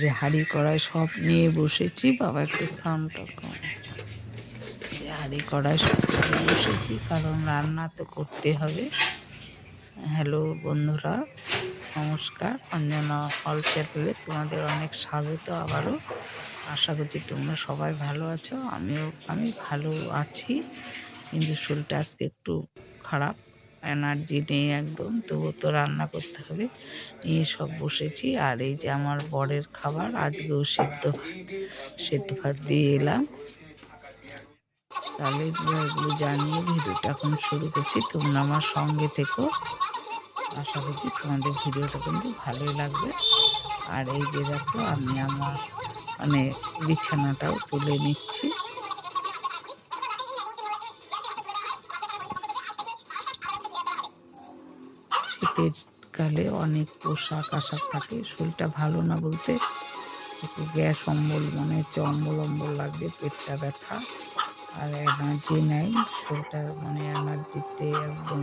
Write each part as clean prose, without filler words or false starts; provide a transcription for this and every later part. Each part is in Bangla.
যে হাঁড়ি কড়াই সব নিয়ে বসেছি। বাবা একটু সাউন্ডটা কম। হাঁড়ি কড়াই সব নিয়ে বসেছি, কারণ রান্না তো করতে হবে। হ্যালো বন্ধুরা, নমস্কার। অঞ্জনা অল চ্যানেলে তোমাদের অনেক স্বাগত আবারও। আশা করছি তোমরা সবাই ভালো আছো। আমি ভালো আছি, কিন্তু শরীরটা আজকে একটু খারাপ, এনার্জি নেই একদম। তবুও তো রান্না করতে হবে, নিয়ে সব বসেছি। আর এই যে আমার বরের খাবার, আজকেও সেদ্ধ ভাত দিয়ে এলাম। তাহলে এগুলো জানিয়ে ভিডিওটা এখন শুরু করছি। তোমরা আমার সঙ্গে থেকো, আশা করছি তোমাদের ভিডিওটা কিন্তু ভালোই লাগবে। আর এই যে দেখো, আমি আমার বিছানাটাও তুলে নিচ্ছি। শীতের কালে অনেক পোশাক আশাক থাকে। শরীরটা ভালো না বলতে একটু গ্যাস অম্বল, মনে হচ্ছে অম্বল অম্বল লাগবে, পেটটা ব্যথা, আর এনার্জি নেই। শরীরটা এনার্জিতে একদম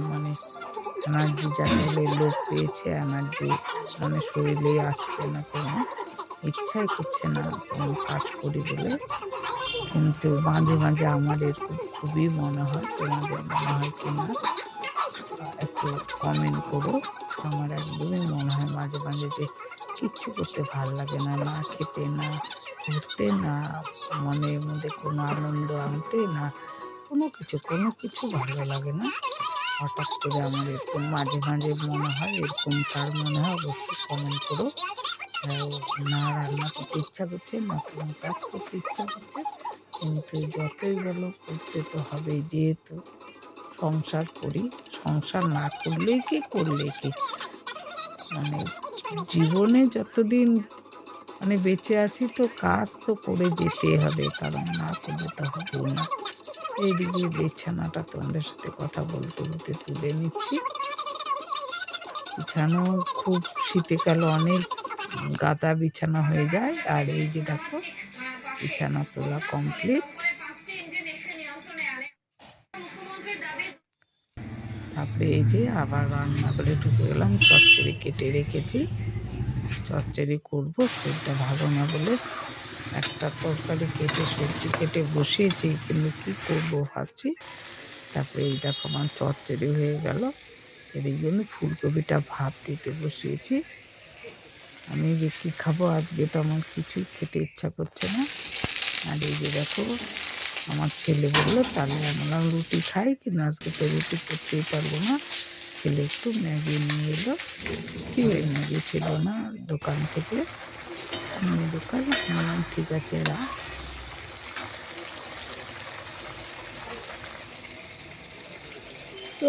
এনার্জি যাকে বলে লোপ পেয়েছে। এনার্জি শরীরেই আসছে না, কোনো ইচ্ছাই করছে না কোনো কাজ করি বলে। কিন্তু মাঝে মাঝে আমার এরকম খুবই মনে হয়। তোমাদের মনে হয় কি না একটু কমেন্ট করো। আমার একদমই মনে হয় মাঝে মাঝে যে কিচ্ছু করতে ভাল লাগে না, না খেতে, না ঘুরতে, না মনের মধ্যে কোনো আনন্দ আনতে, না কোনো কিছু ভালো লাগে না। হঠাৎ করে আমার এরকম মাঝে মাঝে মনে হয়। এরকম কার মনে হয় অবশ্যই কমেন্ট করো। না রান্না করতে ইচ্ছা করছে, না কোনো কাজ করতে ইচ্ছা করছে, কিন্তু যতই বলো করতে তো হবেই, যেহেতু সংসার করি। সংসার না করলেই কি, করলে কি, মানে জীবনে যতদিন বেঁচে আছি তো কাজ তো করে যেতে হবে, কারণ না করলে তো হবেও না। এইদিকে বিছানাটা তোমাদের সাথে কথা বলতে বলতে তুলে নিচ্ছি। বিছানো খুব শীতকালে অনেক গাদা বিছানা হয়ে যায়। আর এই যে দেখো, বিছানা তোলা কমপ্লিট। তারপরে এই যে আবার রান্নাঘরে ঢুকে গেলাম। চচ্চড়ি কেটে রেখেছি, চচ্চড়ি করবো। শরীরটা ভালো না বলে একটা তরকারি কেটে, সবজি কেটে বসিয়েছি, কিন্তু কি করব ভাবছি। তারপরে এই দেখো আমার চচ্চড়ি হয়ে গেল। এর জন্য ফুলকপিটা ভাত দিতে বসিয়েছি। আমি যে কি খাবো আজকে, তো আমার কিছুই খেতে ইচ্ছা করছে না। আর এই যে দেখো, আমার ছেলে বললো তাহলে আমরা রুটি খাই, কিন্তু আজকে তো রুটি করতেই পারবো না। ছেলে একটু ম্যাগি নিয়ে এলো। কি ওই ম্যাগি ছিল না দোকান থেকে, দোকান বললাম ঠিক আছে রাখ।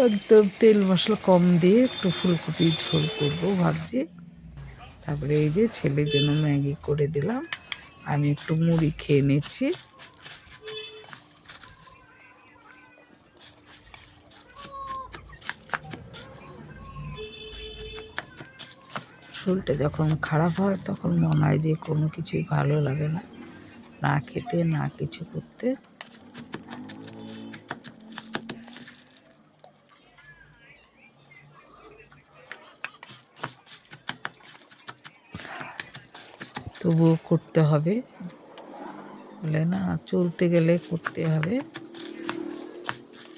একদম তেল মশলা কম দিয়ে একটু ফুলকপির ঝোল করবো ভাবছি। তারপরে এই যে ছেলের জন্য ম্যাগি করে দিলাম, আমি একটু মুড়ি খেয়ে নিচ্ছি। শরীরটা যখন খারাপ হয় তখন মনে হয় যে কোনো কিছুই ভালো লাগে না, না খেতে, না কিছু করতে। তবুও করতে হবে, বলে না, চলতে গেলে করতে হবে।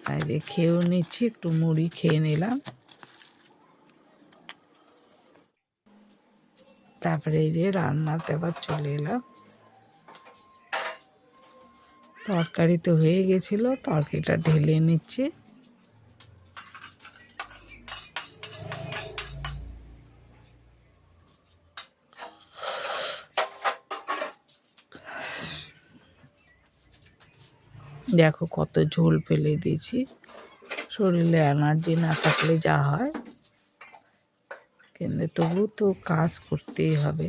তাই যে খেয়েও নিচ্ছি, একটু মুড়ি খেয়ে নিলাম। তারপরে এই যে রান্নাতে আবার চলে এলাম। তরকারি তো হয়ে গেছিল, তরকারিটা ঢেলে নিচ্ছি। দেখো কত ঝোল ফেলে দিয়েছি। শরীরে এনার্জি না থাকলে যা হয়, কিন্তু তবু তো কাজ করতেই হবে।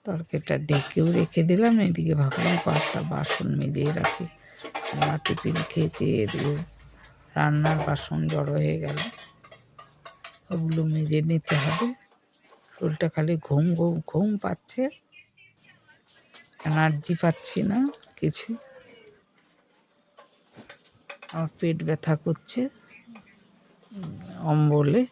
তরকারিটা ঢেকেও রেখে দিলাম। এদিকে ভাবলাম কয়েকটা বাসন মেজেই রাখি। আমার টিফিন খেয়েছি, এদিকে রান্নার বাসন জড়ো হয়ে গেল, ওগুলো মেজে নিতে হবে। শরীরটা খালি ঘুম ঘুম ঘুম পাচ্ছে, এনার্জি পাচ্ছি না কিছু। আমার পেট ব্যথা করছে অম্বলে।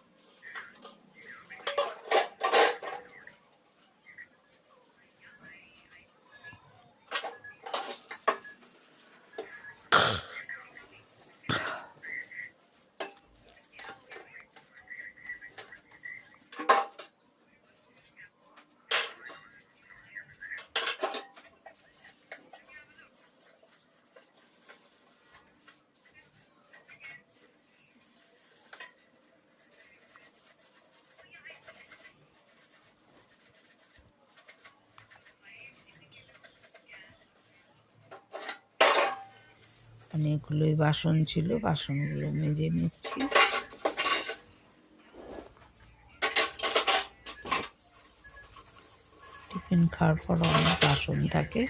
অনেকগুলোই বাসন ছিল, বাসনগুলো মেজে নিচ্ছি। টিফিন খাওয়ার পর অনেক বাসন থাকে,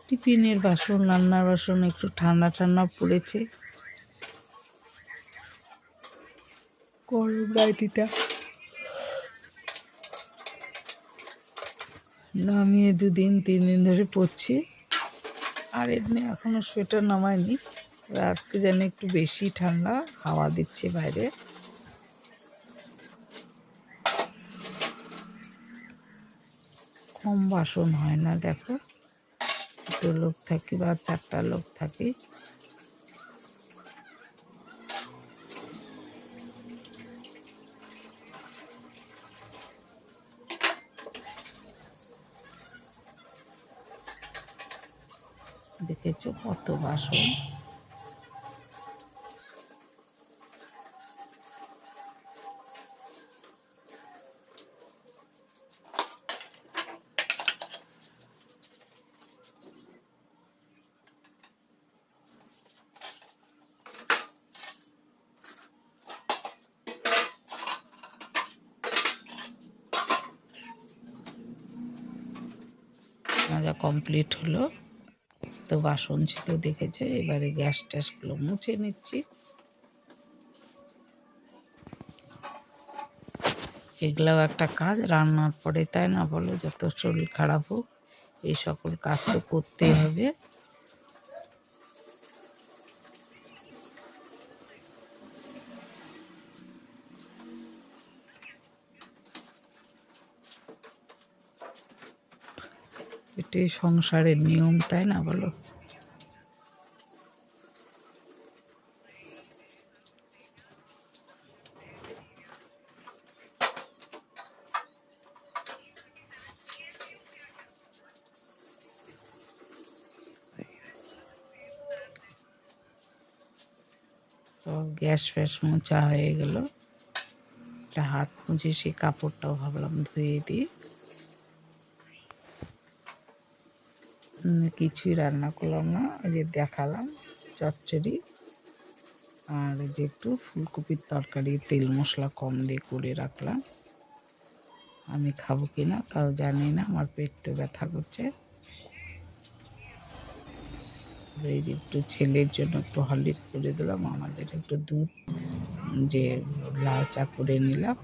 টিফিনের বাসন, রান্নার বাসন একটু ঠান্ডা ঠান্ডা পড়েছে। গরম নাইটিটা নামিয়ে 2-3 দিন ধরে পরছি, আর এমনি এখনো সোয়েটার নামায়নি। আজকে যেন একটু বেশি ঠান্ডা, হাওয়া দিচ্ছে বাইরে। কম বাসন হয় না, দেখো 2 লোক থাকি বা 4টা লোক থাকি। দেখেছো কত বাসন। মাজা কমপ্লিট হলো, তো বাসন ছিল দেখেছো। এবারে গ্যাস ট্যাসগুলো মুছে নিচ্ছি। এগুলাও একটা কাজ রান্নার পরে, তাই না বলো? যত শরীর খারাপ হোক এই সকল কাজ তো করতেই হবে। এটাই সংসারের নিয়ম, তাই না বলো? তো গ্যাস ফ্যাস মোছা হয়ে গেল, একটা হাত মুছে সেই কাপড়টাও ভাবলাম ধুয়ে দিই। কিছুই রান্না করলাম না, ওই যে দেখালাম চচ্চড়ি, আর যে একটু ফুলকপির তরকারি তেল মশলা কম দিয়ে করে রাখলাম। আমি খাবো কি না তাও জানি না, আমার পেট তো ব্যথা করছে। এই যে একটু ছেলের জন্য একটু হরলিক্স করে দিলাম, আমার জন্য একটু দুধ যে লাল চা করে নিলাম।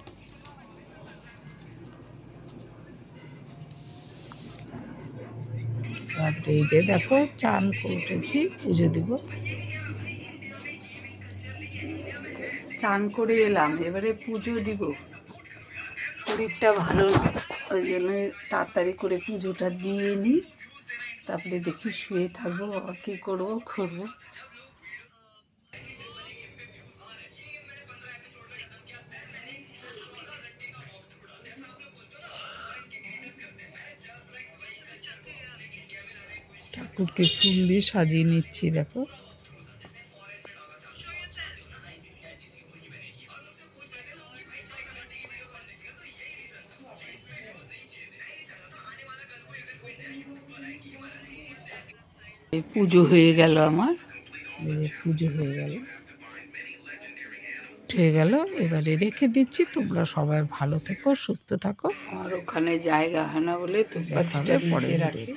তারপরে এই যে দেখো চান করে উঠেছি, পুজো দিব। চান করে এলাম, এবারে পুজো দিব। শরীরটা ভালো না, ওই জন্য তাড়াতাড়ি করে পুজোটা দিয়ে নিই, তারপরে দেখি শুয়ে থাকবো, কী করবো করবো। ঠাকুরকে ফুল দিয়ে সাজিয়ে নিচ্ছি, দেখো। এই পুজো হয়ে গেল আমার, পুজো হয়ে গেল এবারে রেখে দিচ্ছি। তোমরা সবাই ভালো থেকো, সুস্থ থাকো। আর ওখানে জায়গা হয় না বলে ধূপকাঠিটা পরে রাখি।